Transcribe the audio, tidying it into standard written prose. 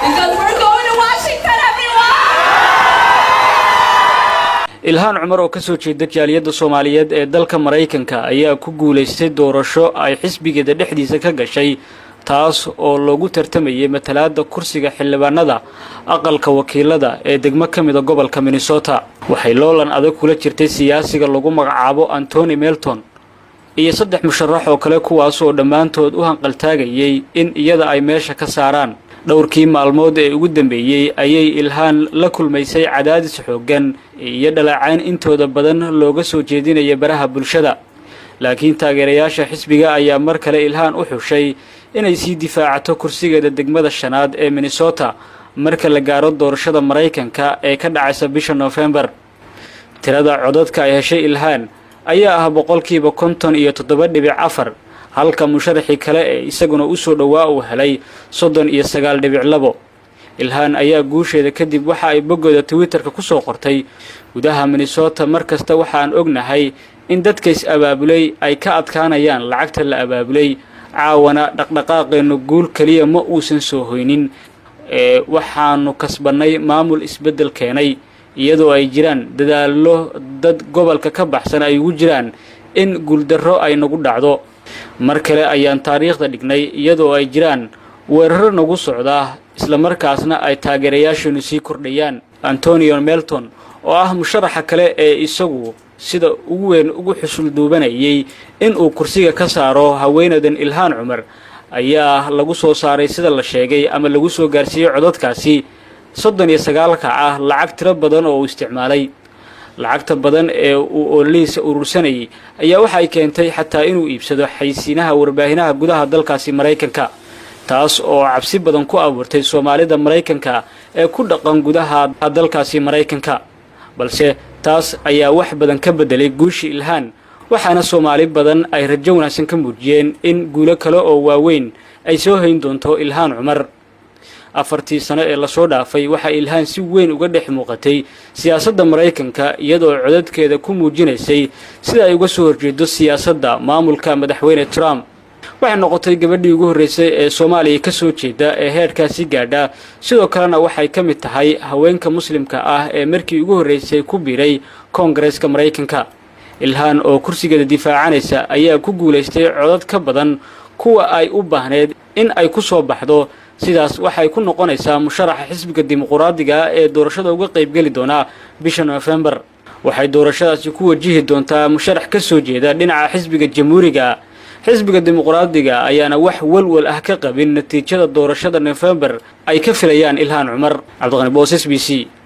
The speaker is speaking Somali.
Because we're going to Washington, everyone! Ilhaan Cumar oo ka soo jeeda jaaliyadda Soomaaliyeed ee dalka Mareykanka ayaa ku guuleystay doorasho ay xisbigeeda dhexdiisa ka gashay taas oo loogu tartamayay matalaadda kursiga xildhibaanada aqalka wakiilada ee degmo ka mid ah gobolka Minnesota. Waxay loolan adag kula jirtay siyaasiga lagu magacaabo Anthony Melton iyo saddex musharax oo kale kuwaas oo dhammaantood u hanqaltaagayay in iyada ay meesha ka saaraan. dhowrkii maalmood ee ugu dambeeyay ayay Ilhaan la kulmaysay cadaadis xooggan iyo dhaleecayn intooda badan looga soo jeedinaya baraha bulshada. laakiin taageerayaasha xisbiga ayaa mar kale Ilhaan u xushay inay sii difaacato kursigeeda degmada shanaad ee Minnesota marka la gaaro doorashada Mareykanka ee ka dhacaysa bisha November. tirada codadka ay heshay Ilhaan ayaa ah 57.4 halka musharaxii kale ee isaguna u soo dhawaa uu helay 39.2. Ilhaan ayaa guusheeda kadib waxa ay boggooda Twitterka ku soo qortay gudaha Minnesota markasta waxaan ognahay in dadka is abaabulay ay ka adkaanayaan lacagta la abaabulay caawana dhaqdhaqaaqeenu guul kaliya ma uusan soo hoynin waxaanu kasbanay maamul isbedel keenay iyadoo ay jiraan dadaallo dad gobolka ka baxsan ay ugu jiraan in guuldarro ay nagu dhacdo. mar kale ayaan taariikhda dhignay iyadoo ay jiraan weerar nagu socda isla markaasna ay taageerayaashu sii kordhayaan. Anthony Melton oo ah musharaxa kale ee isagu sida ugu weyn ugu xusul duubanayay in uu kursiga ka saaro haweeneydan Ilhaan Cumar ayaa lagu soo saaray sida la sheegay ama lagu soo gaarsiiyay codadkaasi 39 ka ah lacag tiro badan oo uu isticmaalay. lacagta badan ee uu olliis urursanay ayaa waxa ay keentay xataa inuu iibsado xaysiinaha warbaahinaha gudaha dalkaasi Mareykanka taas oo cabsi badan ku abuurtay Soomaalida Mareykanka ee ku dhaqan gudaha dalkaasi Mareykanka. balse taas ayaa wax badan ka bedelay guushii Ilhaan waxaana Soomaali badan ay rajo wanaagsan ka muujiyeen in guulo kale oo waaweyn ay soo hayn doonto Ilhaan Cumar. 4 sano ee la soo dhaafay waxa Ilhaan si weyn uga dhex muuqatay siyaasadda Mareykanka iyadoo codadkeeda ku muujinaysay sida ay uga soo horjeedo siyaasadda maamulka madaxweyne Trump. waxay noqotay gabadhii ugu horeysay ee Soomaaliya ka soo jeeda ee heerkaasi gaadha sidoo kalena waxay ka mid tahay haweenka muslimka ah ee markii ugu horeysay ku biiray Koongareeska Mareykanka. Ilhaan oo kursigeeda difaacanaysa ayaa ku guuleystay codad ka badan kuwa ay u baahneed in ay ku soo baxdo sidaas waxay ku noqonaysaa musharaxa xisbiga dimuqraadiga ee doorashada uga qayb gali doona bisha November. waxay doorashadaasi ku wajihi doontaa musharax ka soo jeeda dhinaca xisbiga Jamhuuriga. xisbiga dimuqraadiga ayaana wax walwal ah ka qabin natiijada doorashada November ay ka filayaan Ilhaan Cumar. Cabdiqani Boos, SBC.